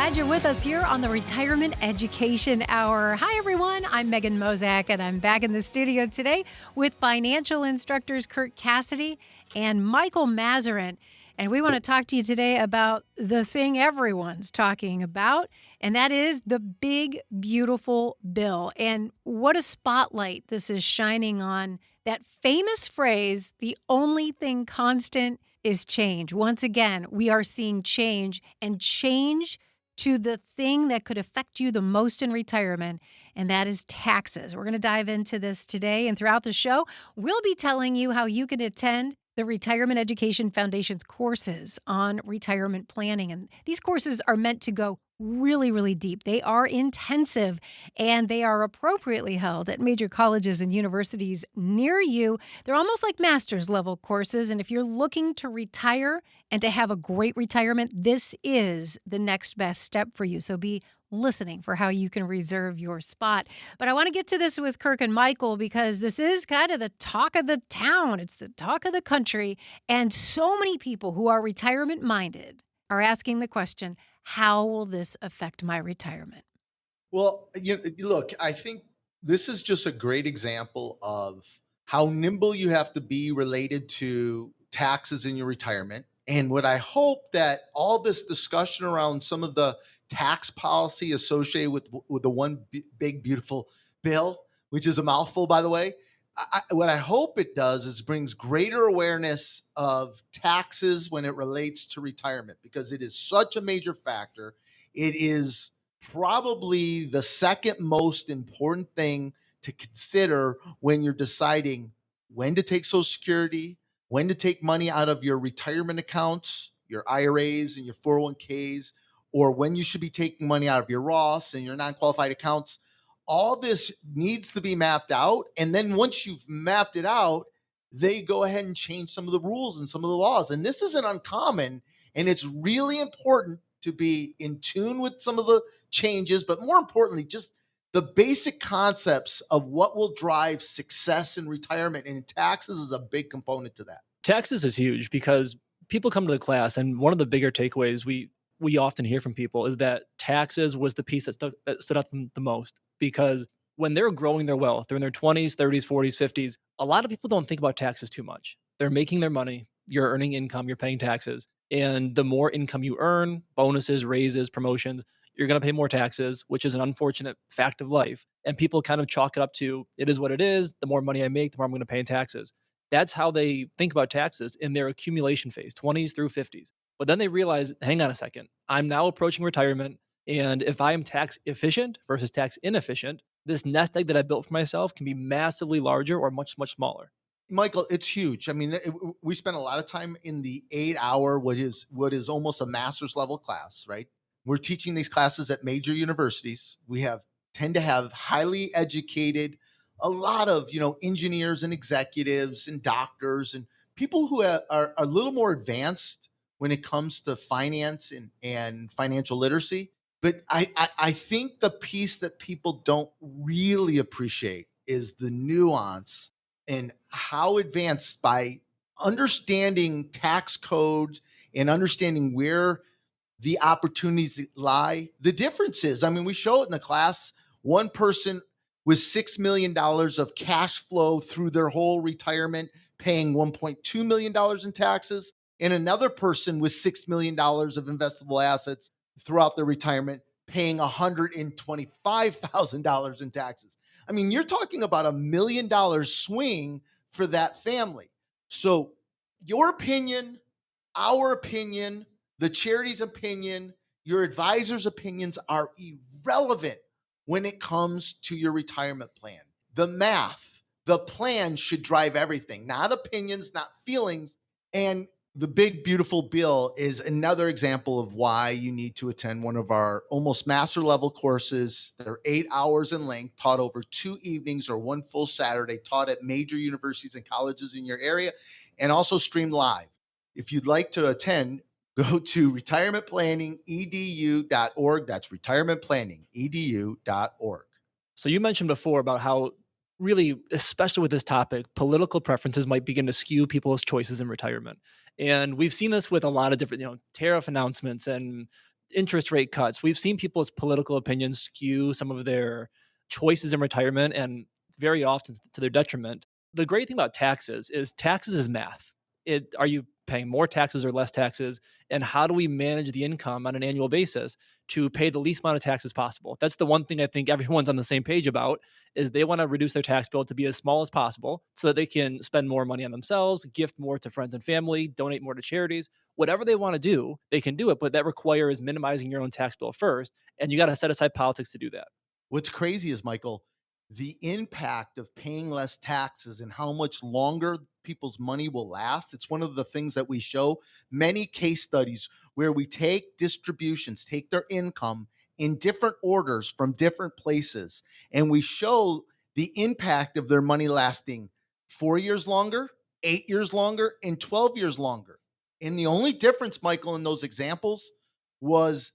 Glad you're with us here on the Retirement Education Hour. Hi, everyone. I'm Megan Mozak, and I'm back in the studio today with financial instructors Kirk Cassidy and Michael Mazarin. And we want to talk to you today about the thing everyone's talking about, and that is the big, beautiful bill. And what a spotlight this is shining on that famous phrase, the only thing constant is change. Once again, we are seeing change, and change to the thing that could affect you the most in retirement, and that is taxes. We're going to dive into this today, and throughout the show, we'll be telling you how you can attend the Retirement Education Foundation's courses on retirement planning. And these courses are meant to go really, really deep. They are intensive, and they are appropriately held at major colleges and universities near you. They're almost like master's level courses. And if you're looking to retire and to have a great retirement, this is the next best step for you. So be listening for how you can reserve your spot. But I want to get to this with Kirk and Michael because this is kind of the talk of the town. It's the talk of the country. And so many people who are retirement minded are asking the question, how will this affect my retirement? Well, look, I think this is just a great example of how nimble you have to be related to taxes in your retirement. And what I hope that all this discussion around some of the tax policy associated with the one big beautiful bill, which is a mouthful, by the way, what I hope it does is brings greater awareness of taxes when it relates to retirement, because it is such a major factor. It is probably the second most important thing to consider when you're deciding when to take Social Security, when to take money out of your retirement accounts, your IRAs and your 401ks, or when you should be taking money out of your Roths and your non-qualified accounts. All this needs to be mapped out. And then once you've mapped it out, they go ahead and change some of the rules and some of the laws. And this isn't uncommon. And it's really important to be in tune with some of the changes, but more importantly, just the basic concepts of what will drive success in retirement. And taxes is a big component to that. Taxes is huge because people come to the class, and one of the bigger takeaways we often hear from people is that taxes was the piece that stood out to them the most, because when they're growing their wealth, they're in their 20s, 30s, 40s, 50s, a lot of people don't think about taxes too much. They're making their money, you're earning income, you're paying taxes. And the more income you earn, bonuses, raises, promotions, you're going to pay more taxes, which is an unfortunate fact of life. And people kind of chalk it up to, it is what it is. The more money I make, the more I'm going to pay in taxes. That's how they think about taxes in their accumulation phase, 20s through 50s. But then they realize, hang on a second, I'm now approaching retirement. And if I am tax efficient versus tax inefficient, this nest egg that I built for myself can be massively larger or much, much smaller. Michael, it's huge. I mean, we spend a lot of time in the 8 hour, what is almost a master's level class, right? We're teaching these classes at major universities. We tend to have highly educated, a lot of engineers and executives and doctors and people who are a little more advanced when it comes to finance and financial literacy. But I think the piece that people don't really appreciate is the nuance and how advanced, by understanding tax code and understanding where the opportunities lie, the differences. I mean, we show it in the class. One person with $6 million of cash flow through their whole retirement, paying $1.2 million in taxes, and another person with $6 million of investable assets throughout their retirement, paying $125,000 in taxes. I mean, you're talking about $1 million swing for that family. So your opinion, our opinion, the charity's opinion, your advisor's opinions are irrelevant when it comes to your retirement plan. The math, the plan should drive everything, not opinions, not feelings. And the big, beautiful bill is another example of why you need to attend one of our almost master level courses. They're 8 hours in length, taught over 2 evenings or one full Saturday, taught at major universities and colleges in your area, and also streamed live. If you'd like to attend, go to retirementplanningedu.org. That's retirementplanningedu.org. So you mentioned before about how really, especially with this topic, political preferences might begin to skew people's choices in retirement. And we've seen this with a lot of different, tariff announcements and interest rate cuts. We've seen people's political opinions skew some of their choices in retirement, and very often to their detriment. The great thing about taxes is math. Are you paying more taxes or less taxes? And how do we manage the income on an annual basis to pay the least amount of taxes possible? That's the one thing I think everyone's on the same page about, is they want to reduce their tax bill to be as small as possible so that they can spend more money on themselves, gift more to friends and family, donate more to charities. Whatever they want to do, they can do it, but that requires minimizing your own tax bill first, and you got to set aside politics to do that. What's crazy is, Michael, the impact of paying less taxes and how much longer people's money will last. It's one of the things that we show many case studies where we take distributions, take their income in different orders from different places, and we show the impact of their money lasting 4 years longer, 8 years longer, and 12 years longer. And the only difference, Michael, in those examples was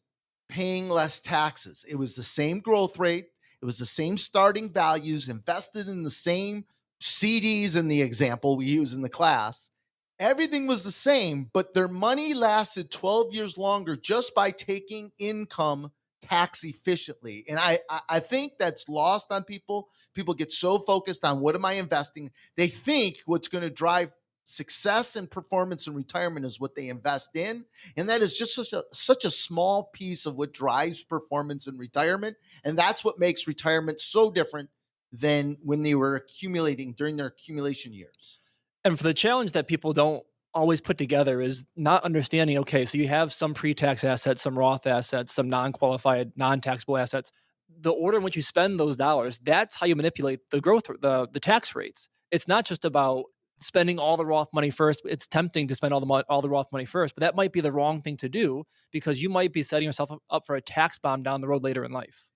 paying less taxes. It was the same growth rate. It was the same starting values, invested in the same CDs in the example we use in the class. Everything was the same, but their money lasted 12 years longer just by taking income tax efficiently. And I think that's lost on people. People get so focused on what am I investing? They think what's going to drive success and performance in retirement is what they invest in. And that is just such a small piece of what drives performance in retirement. And that's what makes retirement so different than when they were accumulating during their accumulation years. And for the challenge that people don't always put together is not understanding, okay, so you have some pre-tax assets, some Roth assets, some non-qualified, non-taxable assets. The order in which you spend those dollars, that's how you manipulate the tax rates. It's not just about spending all the Roth money first. It's tempting to spend all the Roth money first, but that might be the wrong thing to do, because you might be setting yourself up for a tax bomb down the road later in life.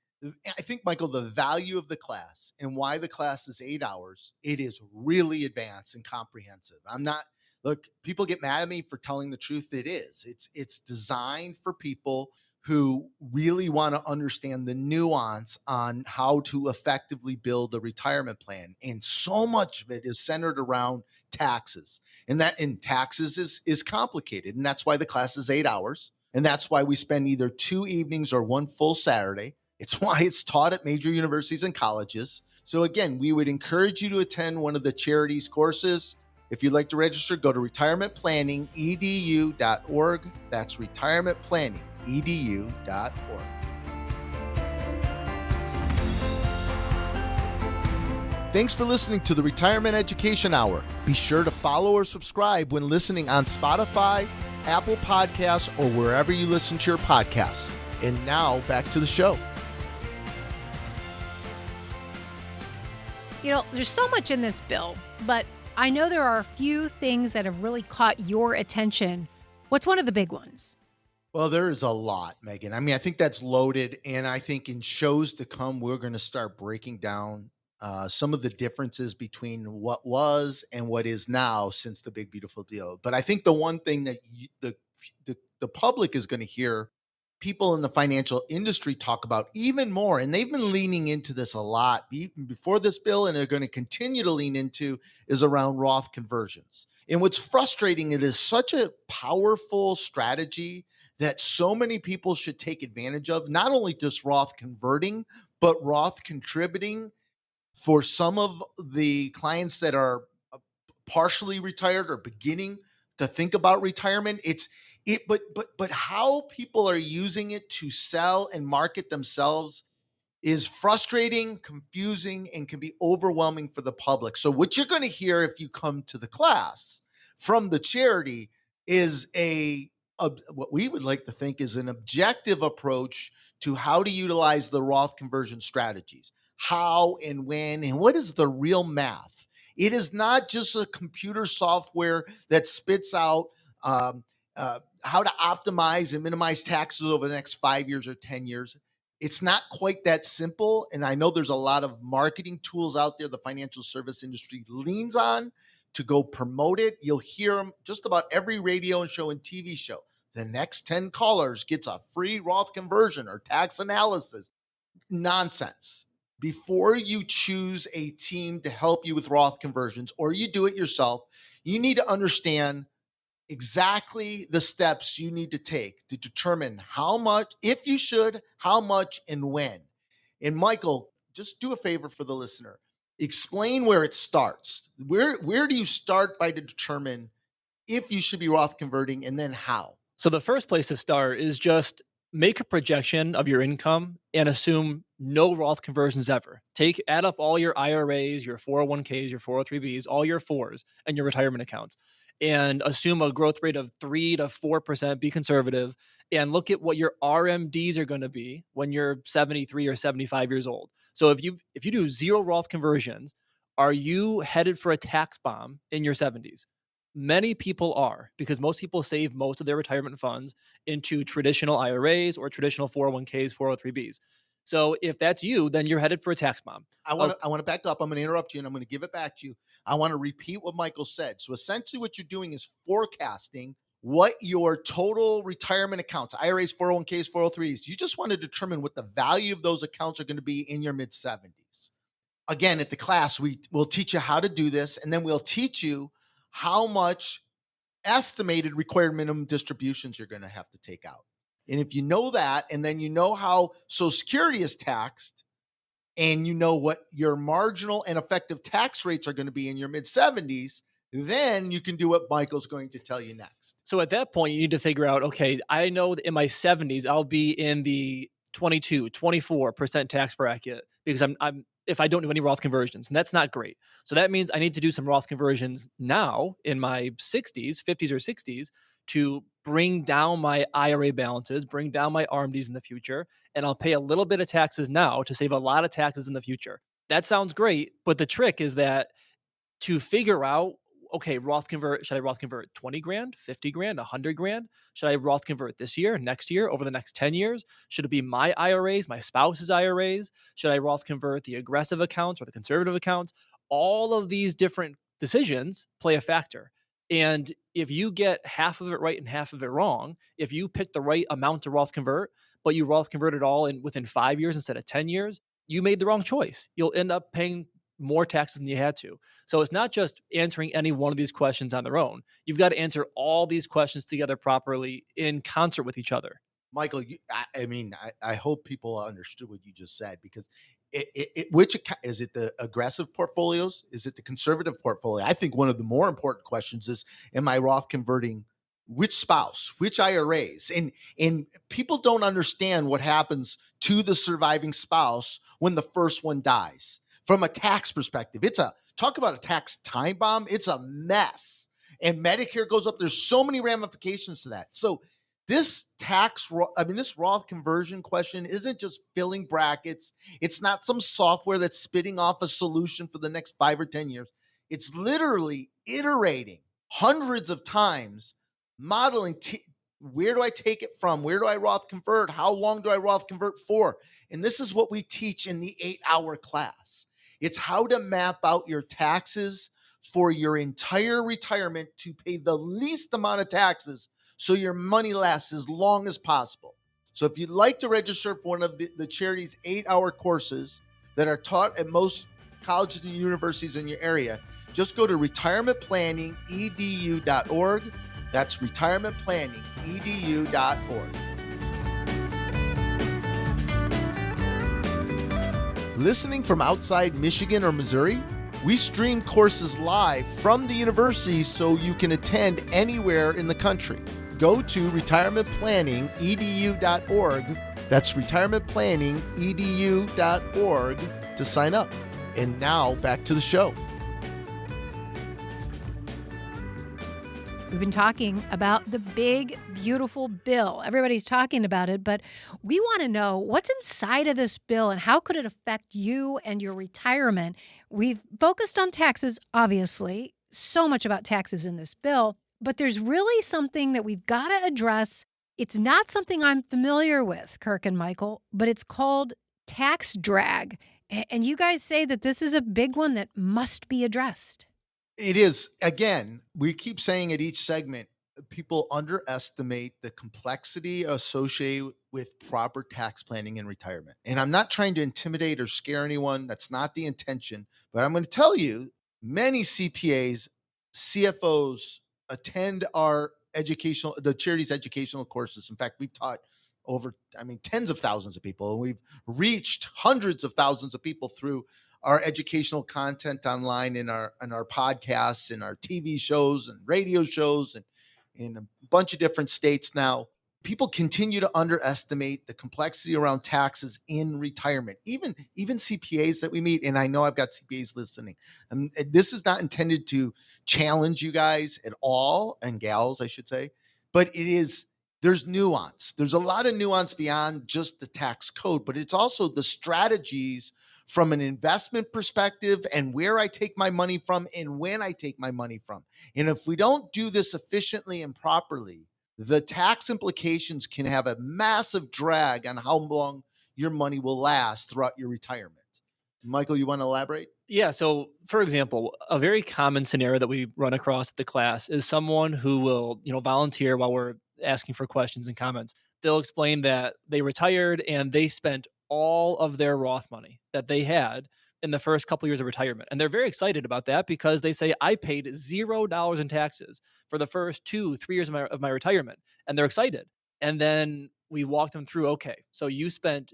I think, Michael, the value of the class and why the class is 8 hours, it is really advanced and comprehensive. Look, people get mad at me for telling the truth. It is. It's designed for people who really want to understand the nuance on how to effectively build a retirement plan. And so much of it is centered around taxes. And taxes is complicated. And that's why the class is 8 hours. And that's why we spend either 2 evenings or one full Saturday. It's why it's taught at major universities and colleges. So again, we would encourage you to attend one of the charities courses. If you'd like to register, go to retirementplanningedu.org. That's retirementplanningedu.org. Thanks for listening to the Retirement Education Hour. Be sure to follow or subscribe when listening on Spotify, Apple Podcasts, or wherever you listen to your podcasts. And now back to the show. You know, there's so much in this bill, but I know there are a few things that have really caught your attention. What's one of the big ones? Well, there is a lot, Megan. I think that's loaded. And I think in shows to come, we're going to start breaking down some of the differences between what was and what is now since the Big Beautiful Deal. But I think the one thing that the public is going to hear people in the financial industry talk about even more, and they've been leaning into this a lot even before this bill, and they're going to continue to lean into, is around Roth conversions. And what's frustrating, it is such a powerful strategy that so many people should take advantage of, not only just Roth converting, but Roth contributing. For some of the clients that are partially retired or beginning to think about retirement, but how people are using it to sell and market themselves is frustrating, confusing, and can be overwhelming for the public. So what you're going to hear if you come to the class from the charity is what we would like to think is an objective approach to how to utilize the Roth conversion strategies. How and when and what is the real math? It is not just a computer software that spits out how to optimize and minimize taxes over the next 5 years or 10 years. It's not quite that simple. And I know there's a lot of marketing tools out there the financial service industry leans on to go promote it. You'll hear them just about every radio and show and TV show. The next 10 callers gets a free Roth conversion or tax analysis. Nonsense. Before you choose a team to help you with Roth conversions or you do it yourself, you need to understand exactly the steps you need to take to determine how much, if you should, how much, and when. And Michael, just do a favor for the listener. Explain where it starts. Where do you start by to determine if you should be Roth converting, and then how? So the first place to start is just make a projection of your income and assume no Roth conversions ever. Add up all your IRAs, your 401ks, your 403bs, all your fours and your retirement accounts, and assume a growth rate of 3 to 4%, be conservative, and look at what your RMDs are going to be when you're 73 or 75 years old. So if you do zero Roth conversions, are you headed for a tax bomb in your 70s? Many people are, because most people save most of their retirement funds into traditional IRAs or traditional 401ks, 403bs. So if that's you, then you're headed for a tax bomb. I want to back up. I'm going to interrupt you and I'm going to give it back to you. I want to repeat what Michael said. So essentially what you're doing is forecasting what your total retirement accounts, IRAs, 401ks, 403s, you just want to determine what the value of those accounts are going to be in your mid 70s. Again, at the class, we'll teach you how to do this, and then we'll teach you how much estimated required minimum distributions you're going to have to take out. And if you know that, and then you know how Social Security is taxed, and you know what your marginal and effective tax rates are going to be in your mid 70s, then you can do what Michael's going to tell you next. So at that point, you need to figure out, okay, I know that in my 70s, I'll be in the 22, 24% tax bracket because I'm if I don't do any Roth conversions, and that's not great. So that means I need to do some Roth conversions now in my 60s, 50s or 60s to bring down my IRA balances, bring down my RMDs in the future, and I'll pay a little bit of taxes now to save a lot of taxes in the future. That sounds great, but the trick is that to figure out, okay, should I Roth convert 20 grand, 50 grand, 100 grand? Should I Roth convert this year, next year, over the next 10 years? Should it be my IRAs, my spouse's IRAs? Should I Roth convert the aggressive accounts or the conservative accounts? All of these different decisions play a factor. And if you get half of it right and half of it wrong, if you pick the right amount to Roth convert, but you Roth convert it all within 5 years instead of 10 years, you made the wrong choice. You'll end up paying more taxes than you had to. So it's not just answering any one of these questions on their own. You've got to answer all these questions together properly in concert with each other. Michael, I hope people understood what you just said, because which is it, the aggressive portfolios? Is it the conservative portfolio? I think one of the more important questions is, am I Roth converting which spouse, which IRAs? And people don't understand what happens to the surviving spouse when the first one dies. From a tax perspective, talk about a tax time bomb. It's a mess. And Medicare goes up. There's so many ramifications to that. So this Roth conversion question isn't just filling brackets. It's not some software that's spitting off a solution for the next 5 or 10 years. It's literally iterating hundreds of times, modeling where do I take it from? Where do I Roth convert? How long do I Roth convert for? And this is what we teach in the 8-hour class. It's how to map out your taxes for your entire retirement to pay the least amount of taxes so your money lasts as long as possible. So if you'd like to register for one of the charity's 8-hour courses that are taught at most colleges and universities in your area, just go to retirementplanningedu.org. That's retirementplanningedu.org. Listening from outside Michigan or Missouri? We stream courses live from the university so you can attend anywhere in the country. Go to retirementplanningedu.org. That's retirementplanningedu.org to sign up. And now back to the show. We've been talking about the big, beautiful bill. Everybody's talking about it, but we want to know what's inside of this bill and how could it affect you and your retirement. We've focused on taxes, obviously, so much about taxes in this bill, but there's really something that we've got to address. It's not something I'm familiar with, Kirk and Michael, but it's called tax drag. And you guys say that this is a big one that must be addressed. It is. Again, we keep saying at each segment, people underestimate the complexity associated with proper tax planning in retirement. And I'm not trying to intimidate or scare anyone. That's not the intention. But I'm going to tell you, many CPAs, CFOs attend our the charity's educational courses. In fact, we've taught over, tens of thousands of people, and we've reached hundreds of thousands of people through our educational content online, in our podcasts, in our TV shows and radio shows, and in a bunch of different states now. People continue to underestimate the complexity around taxes in retirement. Even CPAs that we meet, and I know I've got CPAs listening. This is not intended to challenge you guys at all, and gals, I should say, but it is. There's nuance. There's a lot of nuance beyond just the tax code, but it's also the strategies from an investment perspective, and where I take my money from and when I take my money from. And if we don't do this efficiently and properly, the tax implications can have a massive drag on how long your money will last throughout your retirement. Michael, you want to elaborate? Yeah. So, for example, a very common scenario that we run across at the class is someone who will, volunteer while we're asking for questions and comments. They'll explain that they retired and they spent all of their Roth money that they had in the first couple years of retirement. And they're very excited about that because they say, I paid $0 in taxes for the first 2, 3 years of my retirement. And they're excited. And then we walk them through, okay, so you spent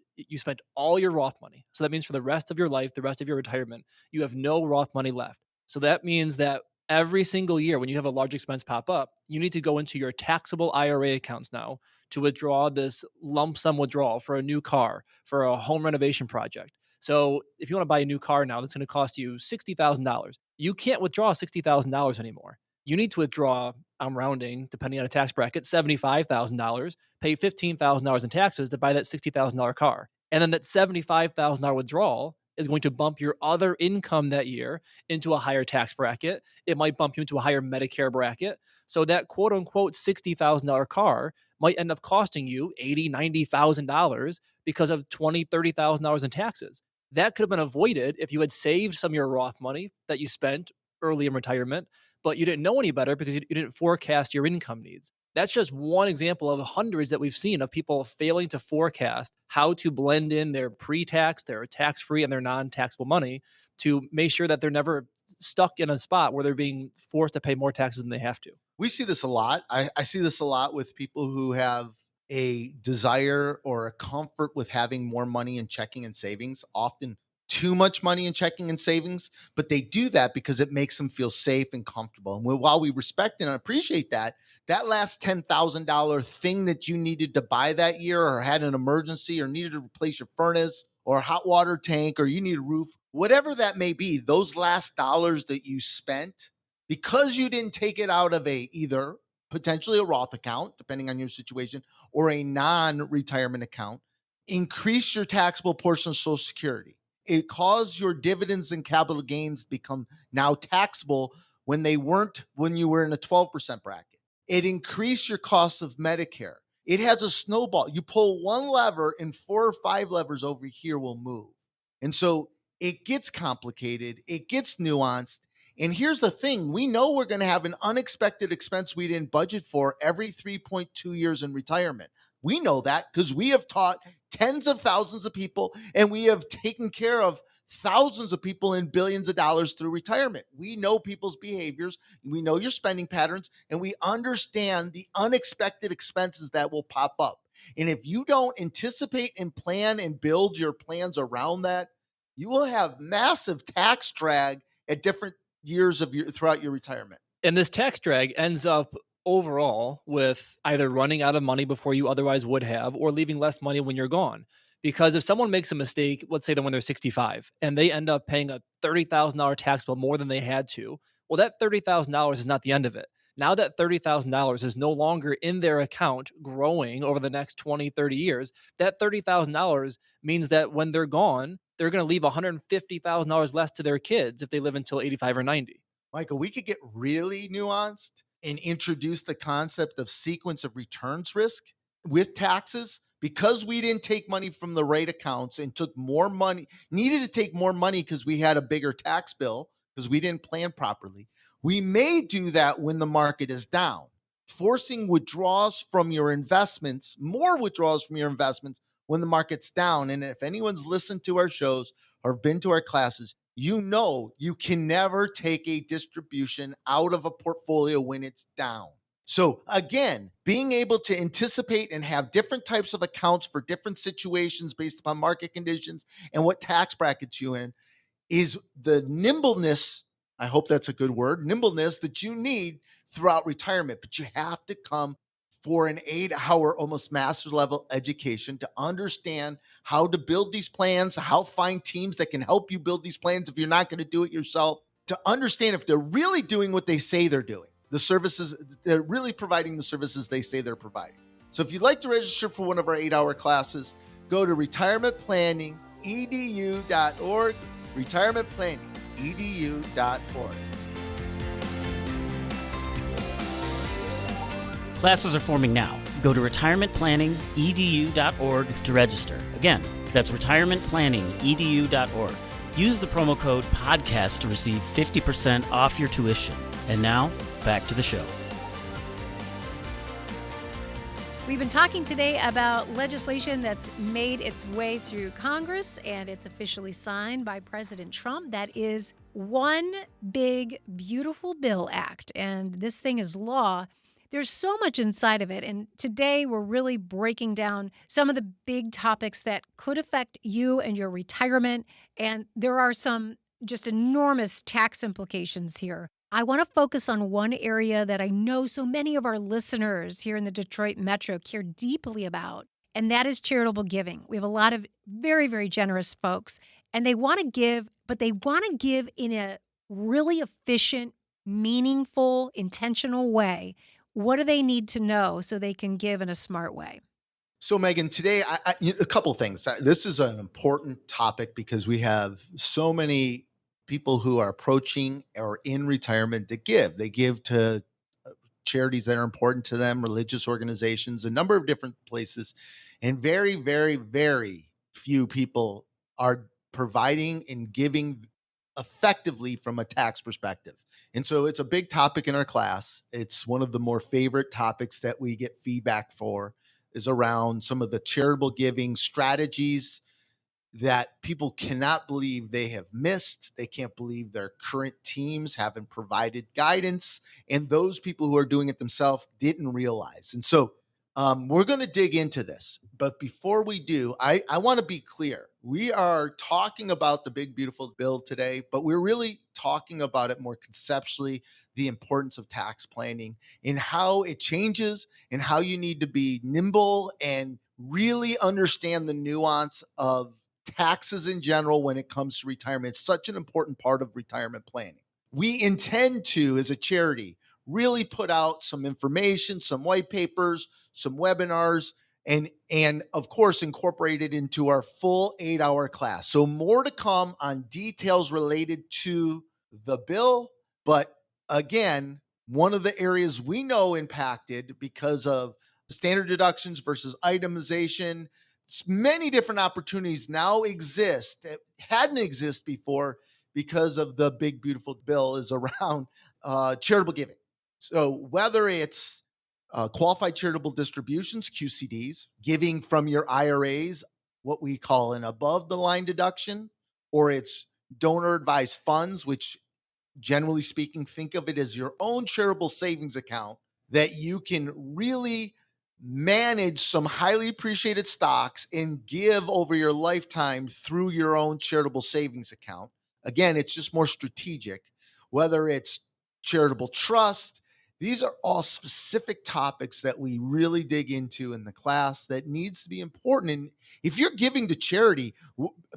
all your Roth money. So that means for the rest of your life, the rest of your retirement, you have no Roth money left. So that means that every single year when you have a large expense pop up, you need to go into your taxable IRA accounts now to withdraw this lump sum withdrawal for a new car, for a home renovation project. So if you want to buy a new car now, that's going to cost you $60,000. You can't withdraw $60,000 anymore. You need to withdraw, I'm rounding, depending on a tax bracket, $75,000, pay $15,000 in taxes to buy that $60,000 car. And then that $75,000 withdrawal is going to bump your other income that year into a higher tax bracket. It might bump you into a higher Medicare bracket. So that quote unquote $60,000 car might end up costing you $80,000, $90,000 because of $20,000, $30,000 in taxes. That could have been avoided if you had saved some of your Roth money that you spent early in retirement, but you didn't know any better because you didn't forecast your income needs. That's just one example of hundreds that we've seen of people failing to forecast how to blend in their pre-tax, their tax-free, and their non-taxable money to make sure that they're never stuck in a spot where they're being forced to pay more taxes than they have to. We see this a lot. I see this a lot with people who have a desire or a comfort with having more money in checking and savings, often too much money in checking and savings, but they do that because it makes them feel safe and comfortable. And while we respect and appreciate that, that last $10,000 thing that you needed to buy that year, or had an emergency, or needed to replace your furnace or a hot water tank, or you need a roof, whatever that may be, those last dollars that you spent, because you didn't take it out of either potentially a Roth account, depending on your situation, or a non-retirement account, increase your taxable portion of Social Security. It caused your dividends and capital gains become now taxable when they weren't when you were in a 12% bracket. It increased your cost of Medicare. It has a snowball. You pull one lever and 4 or 5 levers over here will move. And so it gets complicated, it gets nuanced. And here's the thing, we know we're going to have an unexpected expense we didn't budget for every 3.2 years in retirement. We know that because we have taught tens of thousands of people, and we have taken care of thousands of people in billions of dollars through retirement. We know people's behaviors, we know your spending patterns, and we understand the unexpected expenses that will pop up. And if you don't anticipate and plan and build your plans around that, you will have massive tax drag at different years of your throughout your retirement. And this tax drag ends up overall with either running out of money before you otherwise would have, or leaving less money when you're gone. Because if someone makes a mistake, let's say that when they're 65 and they end up paying a $30,000 tax bill more than they had to, well, that $30,000 is not the end of it. Now that $30,000 is no longer in their account growing over the next 20, 30 years, that $30,000 means that when they're gone, they're going to leave $150,000 less to their kids if they live until 85 or 90. Michael, we could get really nuanced and introduce the concept of sequence of returns risk with taxes, because we didn't take money from the right accounts and took more money, needed to take more money because we had a bigger tax bill because we didn't plan properly. We may do that when the market is down, forcing withdrawals from your investments, more withdrawals from your investments when the market's down. And if anyone's listened to our shows or been to our classes, you know you can never take a distribution out of a portfolio when it's down. So again, being able to anticipate and have different types of accounts for different situations based upon market conditions and what tax brackets you in is the nimbleness. I hope that's a good word, nimbleness that you need throughout retirement. But you have to come for an 8-hour, almost master's level education to understand how to build these plans, how find teams that can help you build these plans if you're not going to do it yourself, to understand if they're really doing what they say they're doing, the services, they're really providing the services they say they're providing. So if you'd like to register for one of our 8-hour classes, go to retirementplanningedu.org, retirementplanningedu.org. Classes are forming now. Go to retirementplanningedu.org to register. Again, that's retirementplanningedu.org. Use the promo code PODCAST to receive 50% off your tuition. And now, back to the show. We've been talking today about legislation that's made its way through Congress and it's officially signed by President Trump. That is One Big Beautiful Bill Act. And this thing is law. There's so much inside of it. And today we're really breaking down some of the big topics that could affect you and your retirement. And there are some just enormous tax implications here. I want to focus on one area that I know so many of our listeners here in the Detroit Metro care deeply about, and that is charitable giving. We have a lot of very, very generous folks, and they want to give, but they want to give in a really efficient, meaningful, intentional way. What do they need to know so they can give in a smart way? So, Megan, today, a couple things. This is an important topic because we have so many people who are approaching or in retirement that give. They give to charities that are important to them, religious organizations, a number of different places. And very, very, very few people are providing and giving effectively from a tax perspective. And so it's a big topic in our class. It's one of the more favorite topics that we get feedback for, is around some of the charitable giving strategies that people cannot believe they have missed. They can't believe their current teams haven't provided guidance, and those people who are doing it themselves didn't realize. And so we're going to dig into this. But before we do, I want to be clear. We are talking about the big, beautiful bill today, but we're really talking about it more conceptually, the importance of tax planning and how it changes and how you need to be nimble and really understand the nuance of taxes in general when it comes to retirement. It's such an important part of retirement planning. We intend to, as a charity, really put out some information, some white papers, some webinars, and of course incorporate it into our full 8-hour class. So more to come on details related to the bill. But again, one of the areas we know impacted because of standard deductions versus itemization, many different opportunities now exist that hadn't existed before because of the big beautiful bill is around charitable giving. So whether it's qualified charitable distributions, QCDs, giving from your IRAs, what we call an above the line deduction, or it's donor advised funds, which generally speaking, think of it as your own charitable savings account that you can really manage some highly appreciated stocks and give over your lifetime through your own charitable savings account. Again, it's just more strategic. Whether it's charitable trust, these are all specific topics that we really dig into in the class that needs to be important. And if you're giving to charity,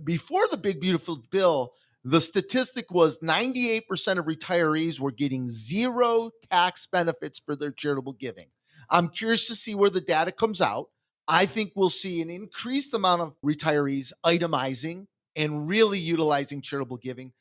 before the big beautiful bill, the statistic was 98% of retirees were getting zero tax benefits for their charitable giving. I'm curious to see where the data comes out. I think we'll see an increased amount of retirees itemizing and really utilizing charitable giving.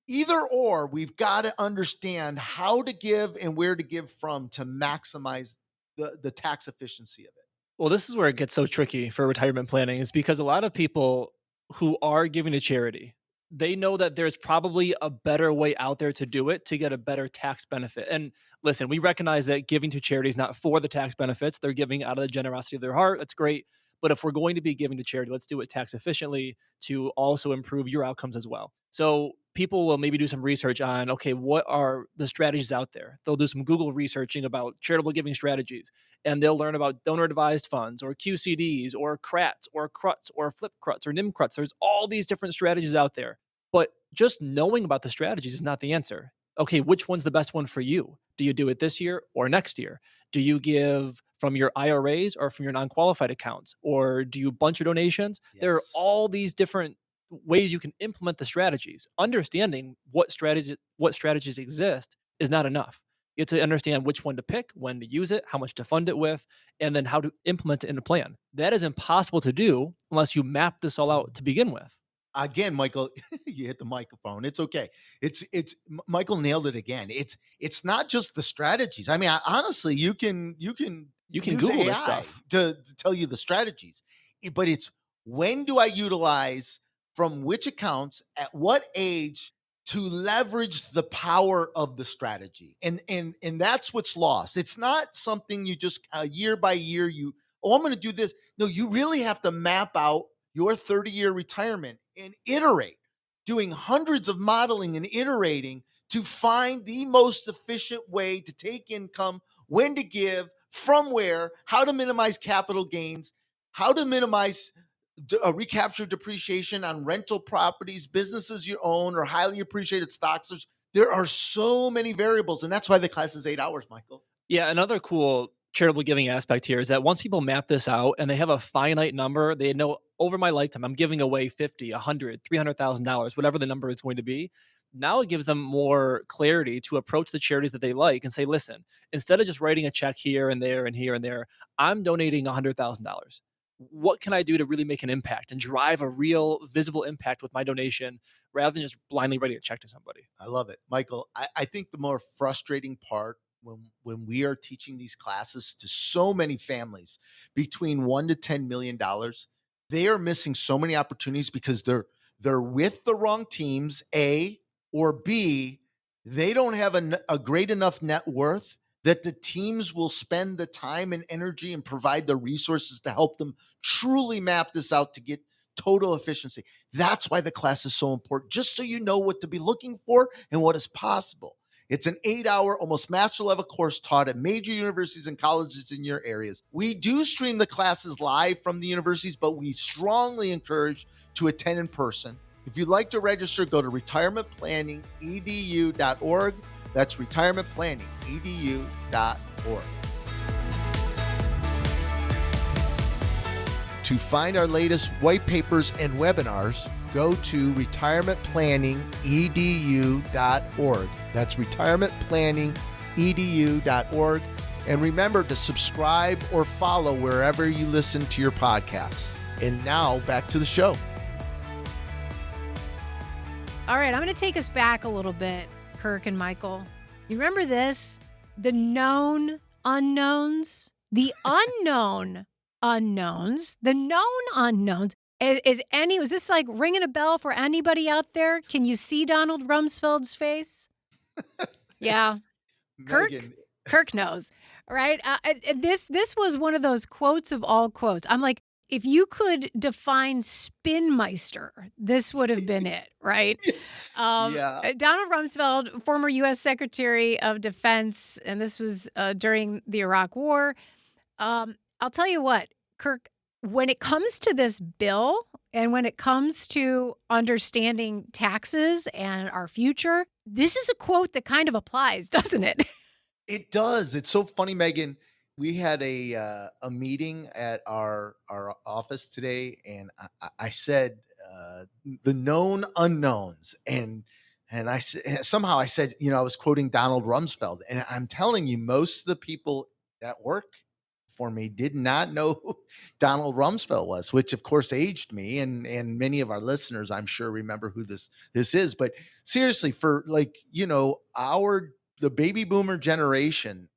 Either or, we've got to understand how to give and where to give from to maximize the tax efficiency of it. Well, this is where it gets so tricky for retirement planning, is because a lot of people who are giving to charity, they know that there's probably a better way out there to do it to get a better tax benefit. And listen, we recognize that giving to charity is not for the tax benefits. They're giving out of the generosity of their heart. That's great. But if we're going to be giving to charity, let's do it tax efficiently to also improve your outcomes as well. So people will maybe do some research on, okay, what are the strategies out there? They'll do some Google researching about charitable giving strategies, and they'll learn about donor advised funds or QCDs or CRATs or CRUTs or flip CRUTs or NIM CRUTs. There's all these different strategies out there. But just knowing about the strategies is not the answer. Okay, which one's the best one for you? Do you do it this year or next year? Do you give from your IRAs or from your non qualified accounts? Or do you bunch your donations? There are Yes. all these different ways you can implement the strategies. Understanding what strategies exist is not enough. You have to understand which one to pick, when to use it, how much to fund it with, and then how to implement it in a plan. That is impossible to do unless you map this all out to begin with. Again, Michael, you hit the microphone. It's okay. Michael nailed it again. It's not just the strategies. I mean, honestly, you can You can use Google this AI stuff. to tell you the strategies. But it's when do I utilize from which accounts at what age to leverage the power of the strategy. And that's what's lost. It's not something you just year by year I'm going to do this. No, you really have to map out your 30-year retirement and iterate, doing hundreds of modeling and iterating to find the most efficient way to take income, when to give, from where, how to minimize capital gains, how to minimize recapture depreciation on rental properties, businesses you own, or highly appreciated stocks. There are so many variables, and that's why the class is 8 hours, Michael. Yeah, another cool charitable giving aspect here is that once people map this out and they have a finite number, they know over my lifetime, I'm giving away 50, 100, $300,000, whatever the number is going to be. Now it gives them more clarity to approach the charities that they like and say, listen, instead of just writing a check here and there and here and there, I'm donating $100,000. What can I do to really make an impact and drive a real visible impact with my donation rather than just blindly writing a check to somebody? I love it, Michael. I think the more frustrating part when we are teaching these classes to so many families between $1 to $10 million, they are missing so many opportunities because they're with the wrong teams, A, or B, they don't have a great enough net worth that the teams will spend the time and energy and provide the resources to help them truly map this out to get total efficiency. That's why the class is so important, just so you know what to be looking for and what is possible. It's an 8 hour, almost master level course taught at major universities and colleges in your areas. We do stream the classes live from the universities, but we strongly encourage to attend in person. If you'd like to register, go to retirementplanningedu.org. That's retirementplanningedu.org. To find our latest white papers and webinars, go to retirementplanningedu.org. That's retirementplanningedu.org. And remember to subscribe or follow wherever you listen to your podcasts. And now back to the show. All right, I'm going to take us back a little bit, Kirk and Michael. You remember this? The known unknowns, the unknown unknowns, the known unknowns. Was this like ringing a bell for anybody out there? Can you see Donald Rumsfeld's face? Yeah. Kirk knows, right? This was one of those quotes of all quotes. I'm like, if you could define Spinmeister, this would have been it, right? Yeah. Donald Rumsfeld, former U.S. Secretary of Defense, and this was during the Iraq War. I'll tell you what, Kirk, when it comes to this bill and when it comes to understanding taxes and our future, this is a quote that kind of applies, doesn't it? It does. It's so funny, Megan. We had a meeting at our office today, and I said the known unknowns, and I said somehow I said I was quoting Donald Rumsfeld, and I'm telling you, most of the people at work for me did not know who Donald Rumsfeld was, which of course aged me, and many of our listeners I'm sure remember who this is. But seriously, for the baby boomer generation,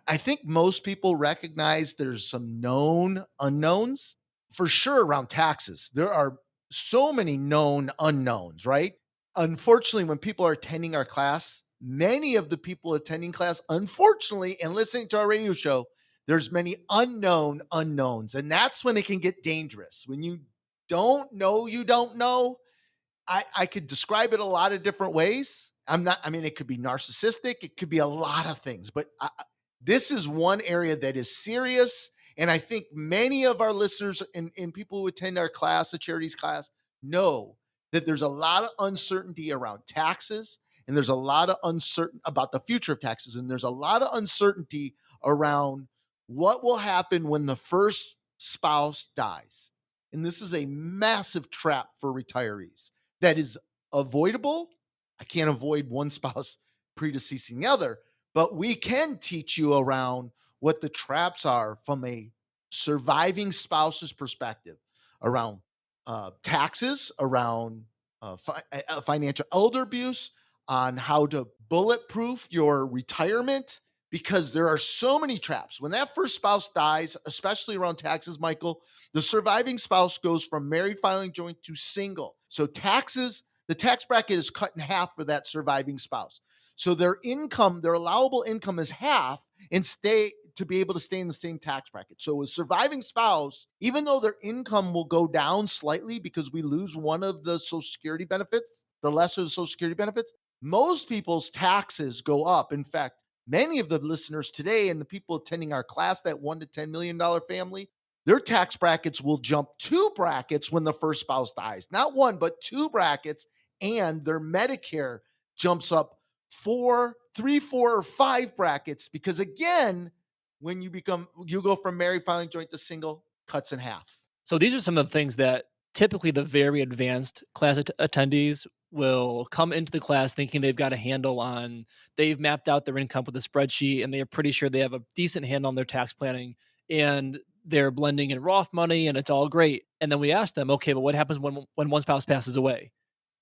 I think most people recognize there's some known unknowns for sure around taxes. There are so many known unknowns, right? Unfortunately, when people are attending our class, many of the people attending class, unfortunately, and listening to our radio show, there's many unknown unknowns. And that's when it can get dangerous. When you don't know, I could describe it a lot of different ways. It could be narcissistic, it could be a lot of things, but this is one area that is serious. And I think many of our listeners and people who attend our class, the charities class, know that there's a lot of uncertainty around taxes, and there's a lot of uncertainty about the future of taxes, and there's a lot of uncertainty around what will happen when the first spouse dies. And this is a massive trap for retirees that is avoidable. I can't avoid one spouse predeceasing the other, but we can teach you around what the traps are from a surviving spouse's perspective around taxes, around financial elder abuse, on how to bulletproof your retirement, because there are so many traps. When that first spouse dies, especially around taxes, Michael, the surviving spouse goes from married filing joint to single. So taxes, the tax bracket is cut in half for that surviving spouse. So their income, their allowable income is half, and to be able to stay in the same tax bracket. So a surviving spouse, even though their income will go down slightly because we lose one of the Social Security benefits, the lesser of the Social Security benefits, most people's taxes go up. In fact, many of the listeners today and the people attending our class, that $1 to $10 million family, their tax brackets will jump 2 brackets when the first spouse dies. Not 1, but 2 brackets. And their Medicare jumps up 3, 4, or 5 brackets, because again, when you go from married filing joint to single, cuts in half. So these are some of the things that typically the very advanced class attendees will come into the class thinking they've got a handle on. They've mapped out their income with a spreadsheet, and they are pretty sure they have a decent handle on their tax planning, and they're blending in Roth money, and it's all great. And then we ask them, okay, but what happens when one spouse passes away?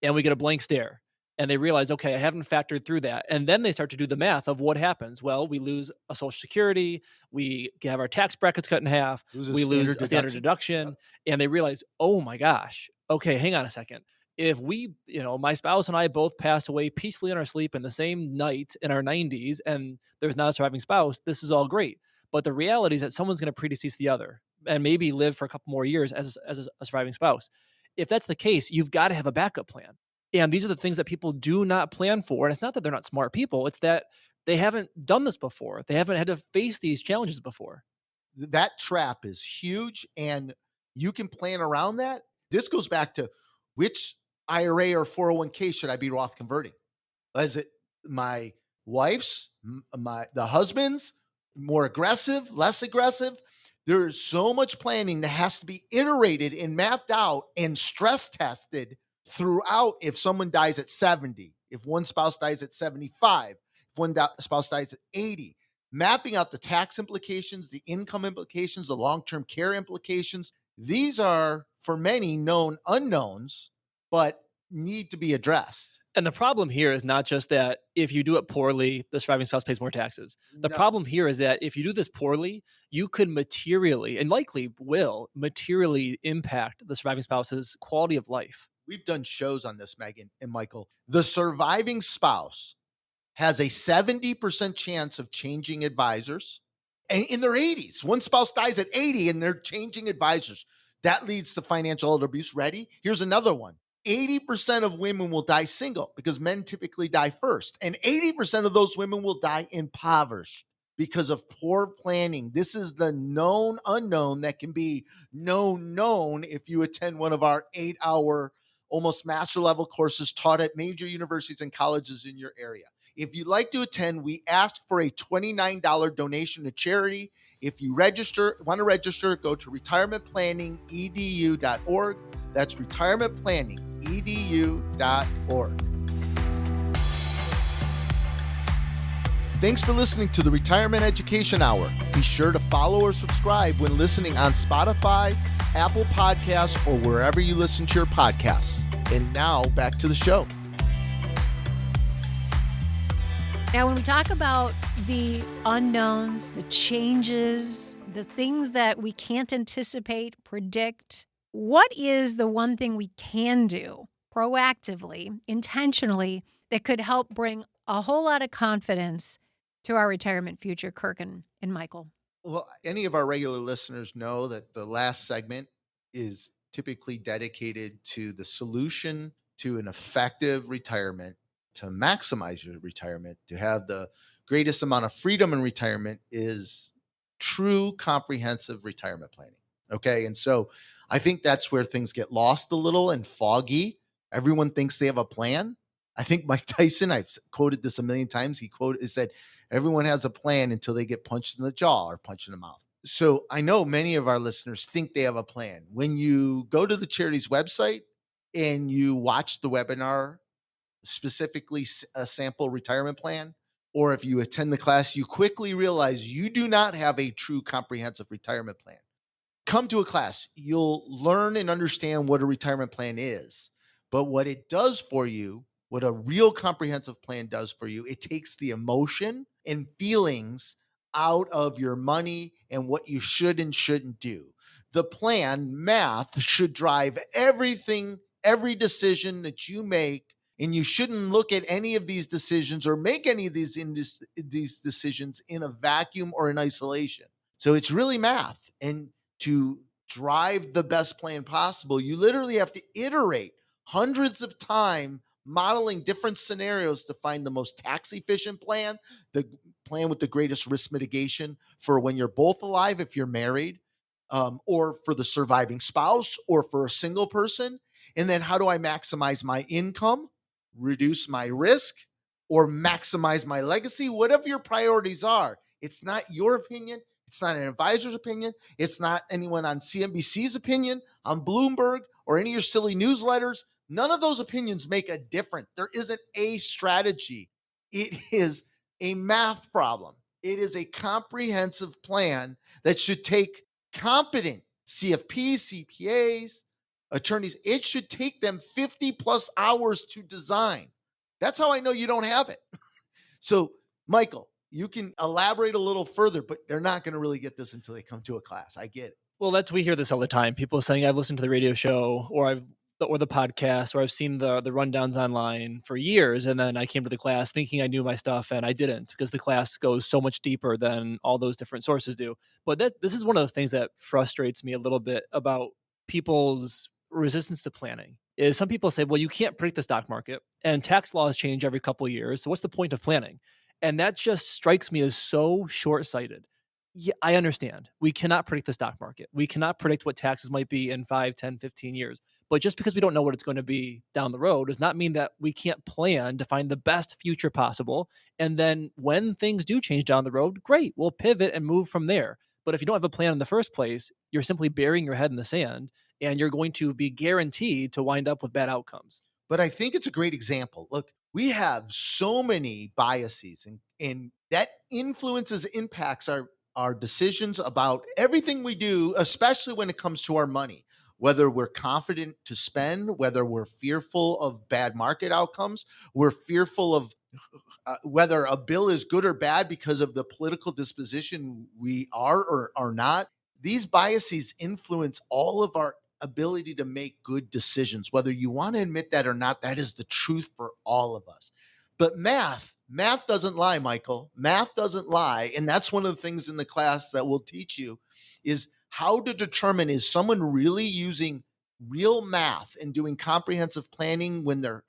And we get a blank stare. And they realize, okay, I haven't factored through that. And then they start to do the math of what happens. Well, we lose a Social Security, we have our tax brackets cut in half, we lose a standard deduction. Yep. And they realize, oh my gosh, okay, hang on a second. If my spouse and I both pass away peacefully in our sleep in the same night in our 90s, and there's not a surviving spouse, this is all great. But the reality is that someone's going to predecease the other and maybe live for a couple more years as a surviving spouse. If that's the case, you've got to have a backup plan. And these are the things that people do not plan for. And it's not that they're not smart people. It's that they haven't done this before. They haven't had to face these challenges before. That trap is huge, and you can plan around that. This goes back to which IRA or 401k should I be Roth converting? Is it my wife's, the husband's, more aggressive, less aggressive? There's so much planning that has to be iterated and mapped out and stress tested throughout. If someone dies at 70, if one spouse dies at 75, if one spouse dies at 80, mapping out the tax implications, the income implications, the long-term care implications. These are, for many, known unknowns, but need to be addressed. And the problem here is not just that if you do it poorly, the surviving spouse pays more taxes. The problem here is that if you do this poorly, you could materially, and likely will, materially impact the surviving spouse's quality of life. We've done shows on this, Megan and Michael. The surviving spouse has a 70% chance of changing advisors in their 80s. One spouse dies at 80 and they're changing advisors. That leads to financial elder abuse. Ready? Here's another one. 80% of women will die single because men typically die first. And 80% of those women will die impoverished because of poor planning. This is the known unknown that can be known if you attend one of our 8-hour, almost master level courses taught at major universities and colleges in your area. If you'd like to attend, we ask for a $29 donation to charity. If you want to register, go to retirementplanningedu.org. That's retirementplanningedu.org. Thanks for listening to the Retirement Education Hour. Be sure to follow or subscribe when listening on Spotify, Apple Podcasts, or wherever you listen to your podcasts. And now back to the show. Now, when we talk about the unknowns, the changes, the things that we can't anticipate, predict, what is the one thing we can do proactively, intentionally, that could help bring a whole lot of confidence to our retirement future, Kirk and Michael? Well, any of our regular listeners know that the last segment is typically dedicated to the solution to an effective retirement, to maximize your retirement, to have the greatest amount of freedom in retirement is true comprehensive retirement planning. Okay. And so I think that's where things get lost a little and foggy. Everyone thinks they have a plan. I think Mike Tyson, I've quoted this a million times. He said, everyone has a plan until they get punched in the jaw or punched in the mouth. So I know many of our listeners think they have a plan. When you go to the charity's website and you watch the webinar, specifically a sample retirement plan, or if you attend the class, you quickly realize you do not have a true comprehensive retirement plan. Come to a class, you'll learn and understand what a retirement plan is. But what it does for you, what a real comprehensive plan does for you, it takes the emotion and feelings out of your money and what you should and shouldn't do. The plan, math, should drive everything, every decision that you make, and you shouldn't look at any of these decisions or make any of these decisions in a vacuum or in isolation. So it's really math. And to drive the best plan possible, you literally have to iterate hundreds of times, modeling different scenarios to find the most tax efficient plan, the plan with the greatest risk mitigation for when you're both alive, if you're married, or for the surviving spouse, or for a single person. And then how do I maximize my income, reduce my risk, or maximize my legacy? Whatever your priorities are, it's not your opinion. It's not an advisor's opinion. It's not anyone on CNBC's opinion, on Bloomberg, or any of your silly newsletters. None of those opinions make a difference. There isn't a strategy. It is a math problem. It is a comprehensive plan that should take competent CFPs, CPAs, attorneys. It should take them 50 plus hours to design. That's how I know you don't have it. So, Michael, you can elaborate a little further, but they're not going to really get this until they come to a class. I get it. Well, we hear this all the time. People saying I've listened to the radio show or the podcast, or I've seen the rundowns online for years, and then I came to the class thinking I knew my stuff, and I didn't, because the class goes so much deeper than all those different sources do. But this is one of the things that frustrates me a little bit about people's resistance to planning. Is some people say, well, you can't predict the stock market, and tax laws change every couple of years, so what's the point of planning? And that just strikes me as so short-sighted. Yeah, I understand. We cannot predict the stock market. We cannot predict what taxes might be in 5, 10, 15 years. But just because we don't know what it's going to be down the road does not mean that we can't plan to find the best future possible. And then when things do change down the road, great, we'll pivot and move from there. But if you don't have a plan in the first place, you're simply burying your head in the sand, and you're going to be guaranteed to wind up with bad outcomes. But I think it's a great example. Look, we have so many biases, and that impacts our decisions about everything we do, especially when it comes to our money, whether we're confident to spend, whether we're fearful of bad market outcomes, we're fearful of whether a bill is good or bad because of the political disposition we are or are not. These biases influence all of our ability to make good decisions. Whether you want to admit that or not, that is the truth for all of us. But math doesn't lie, Michael. Math doesn't lie. And that's one of the things in the class that we'll teach you is how to determine, is someone really using real math and doing comprehensive planning when they're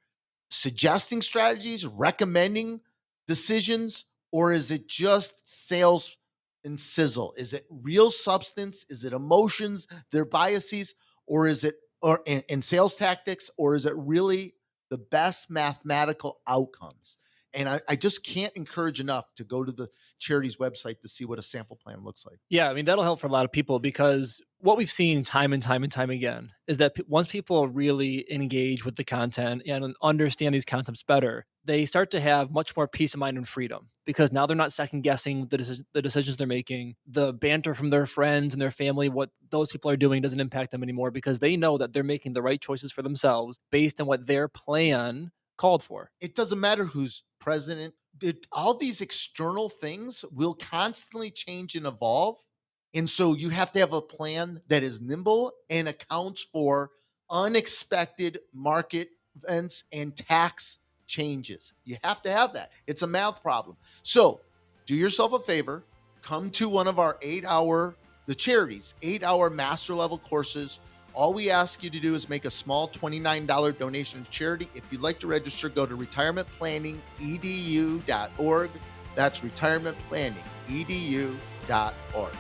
suggesting strategies, recommending decisions, or is it just sales and sizzle? Is it real substance? Is it emotions, their biases, or is it in sales tactics, or is it really the best mathematical outcomes? And I just can't encourage enough to go to the charity's website to see what a sample plan looks like. Yeah, I mean, that'll help for a lot of people, because what we've seen time and time and time again is that once people really engage with the content and understand these concepts better, they start to have much more peace of mind and freedom, because now they're not second guessing the decisions they're making. The banter from their friends and their family, what those people are doing, doesn't impact them anymore, because they know that they're making the right choices for themselves based on what their plan called for. It doesn't matter who's president. All these external things will constantly change and evolve. And so you have to have a plan that is nimble and accounts for unexpected market events and tax changes. You have to have that. It's a math problem. So do yourself a favor, come to one of our the charities, 8-hour master level courses All we ask you to do is make a small $29 donation to charity. If you'd like to register, go to retirementplanningedu.org. That's retirementplanningedu.org.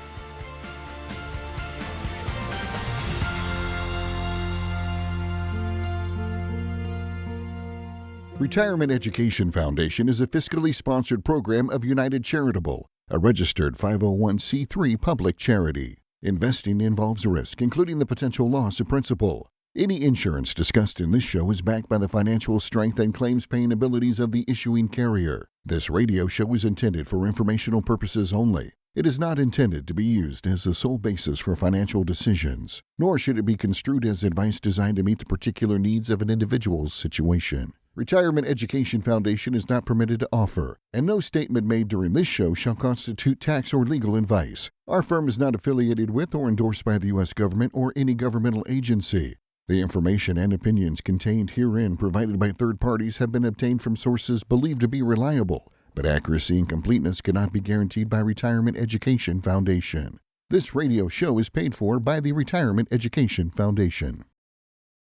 Retirement Education Foundation is a fiscally sponsored program of United Charitable, a registered 501c3 public charity. Investing involves risk, including the potential loss of principal. Any insurance discussed in this show is backed by the financial strength and claims-paying abilities of the issuing carrier. This radio show is intended for informational purposes only. It is not intended to be used as the sole basis for financial decisions, nor should it be construed as advice designed to meet the particular needs of an individual's situation. Retirement Education Foundation is not permitted to offer, and no statement made during this show shall constitute tax or legal advice. Our firm is not affiliated with or endorsed by the U.S. government or any governmental agency. The information and opinions contained herein provided by third parties have been obtained from sources believed to be reliable, but accuracy and completeness cannot be guaranteed by Retirement Education Foundation. This radio show is paid for by the Retirement Education Foundation.